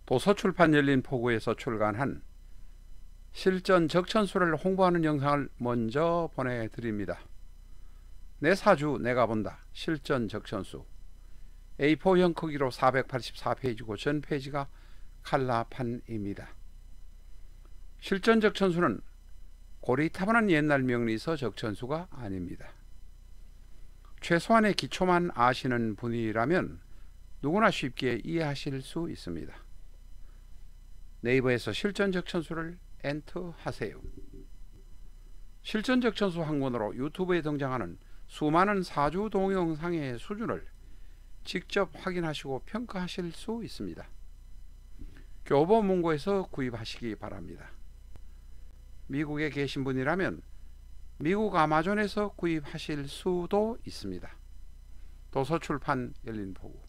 도서출판 열린 포구에서 출간한 실전 적천수를 홍보하는 영상을 먼저 보내드립니다. 내 사주 내가 본다 실전 적천수, A4형 크기로 484페이지고 전 페이지가 칼라판입니다. 실전 적천수는 고리타분한 옛날 명리서 적천수가 아닙니다. 최소한의 기초만 아시는 분이라면 누구나 쉽게 이해하실 수 있습니다. 네이버에서 실전 적천수를 엔터하세요. 실전 적천수 한권으로 유튜브에 등장하는 수많은 사주 동영상의 수준을 직접 확인하시고 평가하실 수 있습니다. 교보문고에서 구입하시기 바랍니다. 미국에 계신 분이라면 미국 아마존에서 구입하실 수도 있습니다. 도서출판 열린 포구.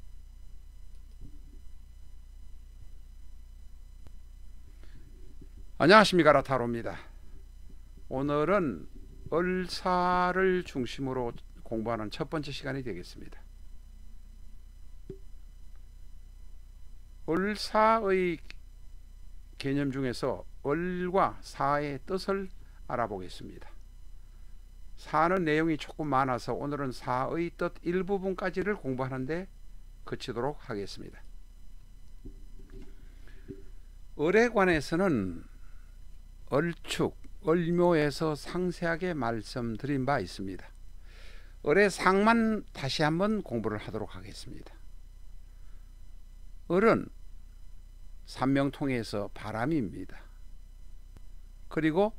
안녕하십니까, 라타로입니다. 오늘은 을사를 중심으로 공부하는 첫 번째 시간이 되겠습니다. 을사의 개념 중에서 을과 사의 뜻을 알아보겠습니다. 사는 내용이 조금 많아서 오늘은 사의 뜻 일부분까지를 공부하는데 그치도록 하겠습니다. 을에 관해서는 을축, 을묘에서 상세하게 말씀드린 바 있습니다. 을의 상만 다시 한번 공부를 하도록 하겠습니다. 을은 삼명통에서 바람입니다. 그리고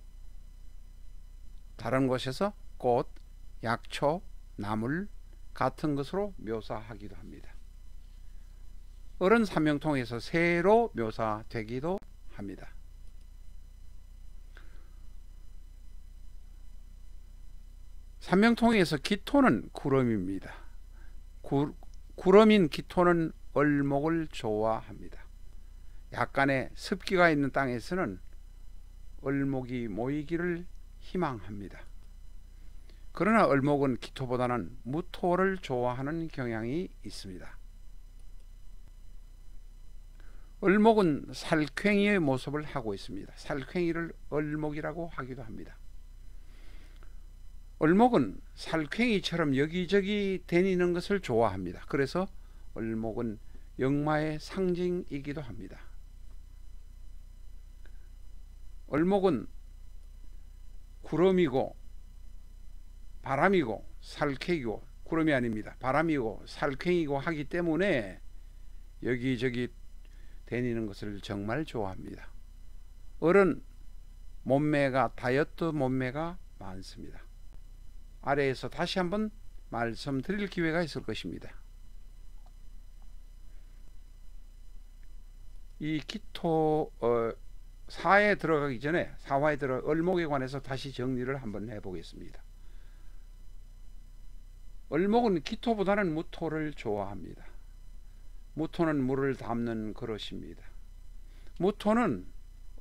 다른 곳에서 꽃, 약초, 나물 같은 것으로 묘사하기도 합니다. 을은 삼명통에서 새로 묘사되기도 합니다. 삼명통에서 기토는 구름입니다. 구름인 기토는 을목을 좋아합니다. 약간의 습기가 있는 땅에서는 을목이 모이기를 희망합니다. 그러나 을목은 기토보다는 무토를 좋아하는 경향이 있습니다. 을목은 살쾡이의 모습을 하고 있습니다. 살쾡이를 을목이라고 하기도 합니다. 을목은 살쾡이처럼 여기저기 다니는 것을 좋아합니다. 그래서 을목은 역마의 상징이기도 합니다. 을목은 구름이고 바람이고 살쾡이고, 구름이 아닙니다. 바람이고 살쾡이고 하기 때문에 여기저기 다니는 것을 정말 좋아합니다. 을은 몸매가 다이어트 몸매가 많습니다. 아래에서 다시 한번 말씀드릴 기회가 있을 것입니다. 이 기토 사에 들어가기 전에 사화에 을목에 관해서 다시 정리를 한번 해보겠습니다. 을목은 기토보다는 무토를 좋아합니다. 무토는 물을 담는 그릇입니다. 무토는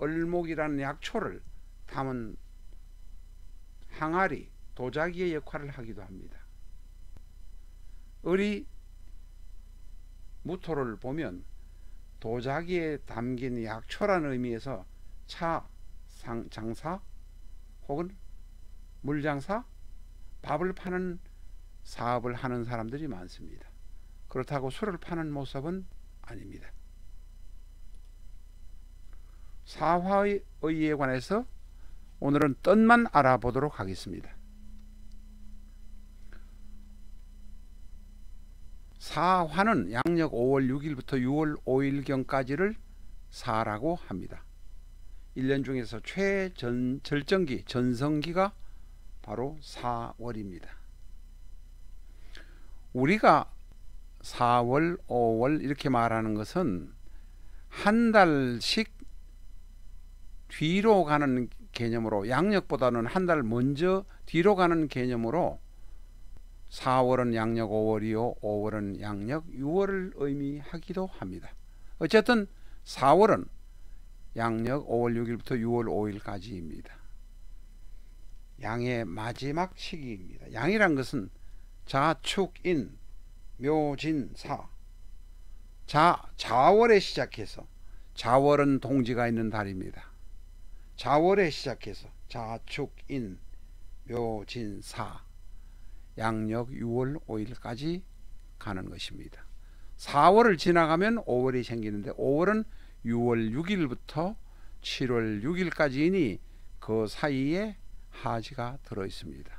을목이라는 약초를 담은 항아리, 도자기의 역할을 하기도 합니다. 을이 무토를 보면 도자기에 담긴 약초라는 의미에서 차 장사 혹은 물장사, 밥을 파는 사업을 하는 사람들이 많습니다. 그렇다고 술을 파는 모습은 아닙니다. 사화의 의에 관해서 오늘은 뜻만 알아보도록 하겠습니다. 사화는 양력 5월 6일부터 6월 5일경까지를 사라고 합니다. 1년 중에서 최절정기, 전성기가 바로 4월입니다. 우리가 4월, 5월 이렇게 말하는 것은 한 달씩 뒤로 가는 개념으로, 양력보다는 한 달 먼저 뒤로 가는 개념으로 4월은 양력 5월이요 5월은 양력 6월을 의미하기도 합니다. 어쨌든 4월은 양력 5월 6일부터 6월 5일까지입니다. 양의 마지막 시기입니다. 양이란 것은 자축인, 묘진사, 자월에 시작해서 자월은 동지가 있는 달입니다. 자월에 시작해서 자축인 묘진사 양력 6월 5일까지 가는 것입니다. 4월을 지나가면 5월이 생기는데 5월은 6월 6일부터 7월 6일까지이니 그 사이에 하지가 들어 있습니다.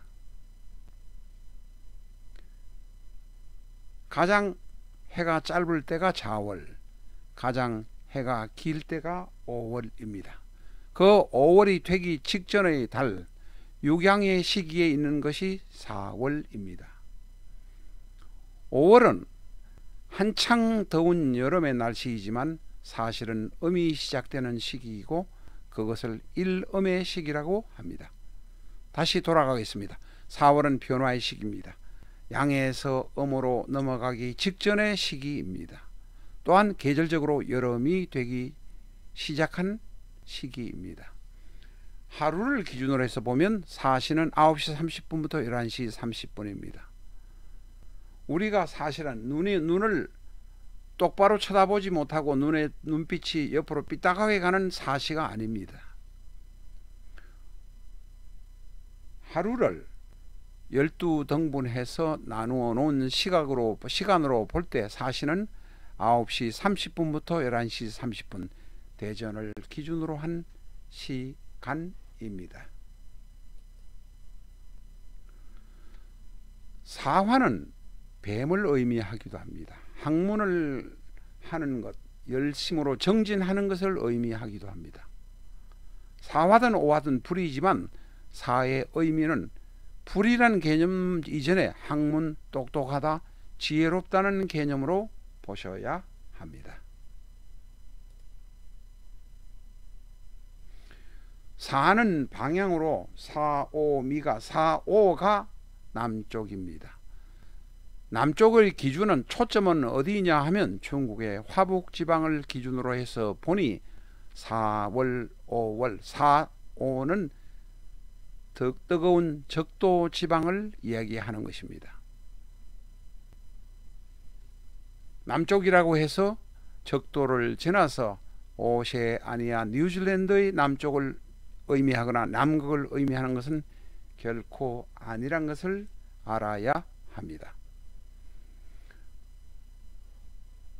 가장 해가 짧을 때가 자월, 가장 해가 길 때가 5월입니다. 그 5월이 되기 직전의 달, 육양의 시기에 있는 것이 4월입니다. 5월은 한창 더운 여름의 날씨이지만 사실은 음이 시작되는 시기이고 그것을 일음의 시기라고 합니다. 다시 돌아가겠습니다. 4월은 변화의 시기입니다. 양에서 음으로 넘어가기 직전의 시기입니다. 또한 계절적으로 여름이 되기 시작한 시기입니다. 하루를 기준으로 해서 보면 사시는 9시 30분부터 11시 30분입니다. 우리가 사실은 눈을 똑바로 쳐다보지 못하고 눈빛이 옆으로 삐딱하게 가는 사시가 아닙니다. 하루를 12등분해서 나누어 놓은 시간으로 볼 때 사시는 9시 30분부터 11시 30분 대전을 기준으로 한 시간입니다. 사화는 뱀을 의미하기도 합니다. 학문을 하는 것, 열심으로 정진하는 것을 의미하기도 합니다. 사화든 오화든 불이지만 사의 의미는 불이란 개념 이전에 학문, 똑똑하다, 지혜롭다는 개념으로 보셔야 합니다. 사는 방향으로 사오미가 사오가 남쪽입니다. 남쪽의 기준은 초점은 어디냐 하면 중국의 화북지방을 기준으로 해서 보니 4월, 5월, 4,5는 뜨거운 적도 지방을 이야기하는 것입니다. 남쪽이라고 해서 적도를 지나서 오세아니아 뉴질랜드의 남쪽을 의미하거나 남극을 의미하는 것은 결코 아니란 것을 알아야 합니다.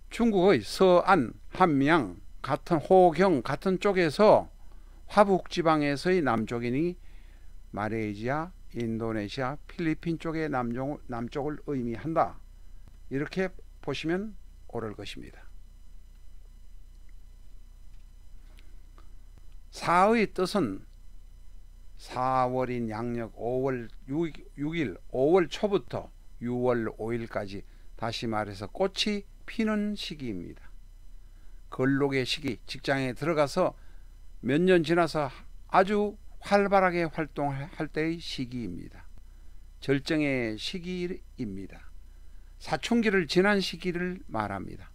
중국의 서안, 함양, 같은 호경 같은 쪽에서 화북지방에서의 남쪽이니 말레이시아, 인도네시아, 필리핀 쪽의 남쪽을 의미한다. 이렇게 보시면 옳을 것입니다. 사의 뜻은 4월인 양력 5월 6일, 5월 초부터 6월 5일까지 다시 말해서 꽃이 피는 시기입니다. 걸록의 시기, 직장에 들어가서 몇 년 지나서 아주 활발하게 활동할 때의 시기입니다. 절정의 시기입니다. 사춘기를 지난 시기를 말합니다.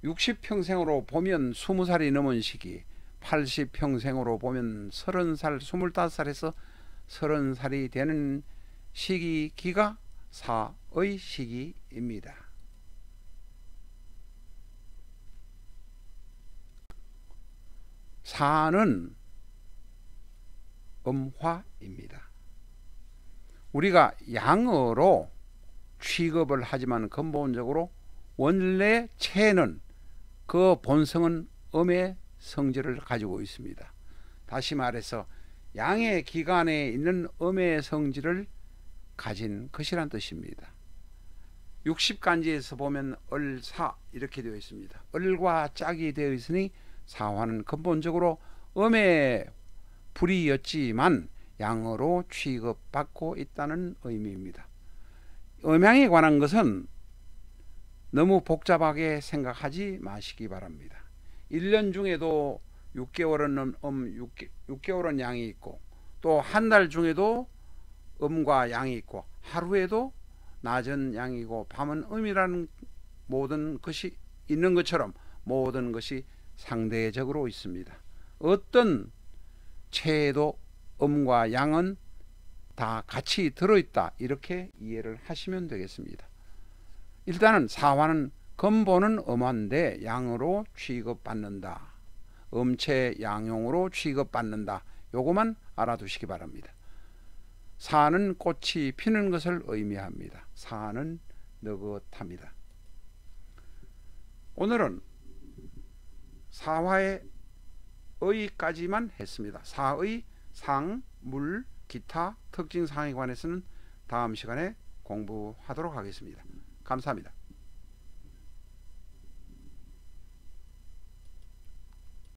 60평생으로 보면 20살이 넘은 시기, 80평생으로 보면 30살, 25살에서 30살이 되는 시기가 사의 시기입니다. 사는 음화입니다. 우리가 양어로 취급을 하지만 근본적으로 원래 체는 그 본성은 음의 성질을 가지고 있습니다. 다시 말해서 양의 기관에 있는 음의 성질을 가진 것이란 뜻입니다. 60간지에서 보면 을사 이렇게 되어 있습니다. 을과 짝이 되어 있으니 사화는 근본적으로 음의 불이었지만 양어로 취급받고 있다는 의미입니다. 음양에 관한 것은 너무 복잡하게 생각하지 마시기 바랍니다. 1년 중에도 6개월은 6개월은 양이 있고 또 한 달 중에도 음과 양이 있고 하루에도 낮은 양이고 밤은 음이라는 모든 것이 있는 것처럼 모든 것이 상대적으로 있습니다. 어떤 체에도 음과 양은 다 같이 들어있다 이렇게 이해를 하시면 되겠습니다. 일단은 사화는 근본은 음화인데 양으로 취급받는다. 음체 양용으로 취급받는다. 요거만 알아두시기 바랍니다. 사는 꽃이 피는 것을 의미합니다. 사는 느긋합니다. 오늘은 사화의 의까지만 했습니다. 사의, 상, 물, 기타 특징사항에 관해서는 다음 시간에 공부하도록 하겠습니다. 감사합니다.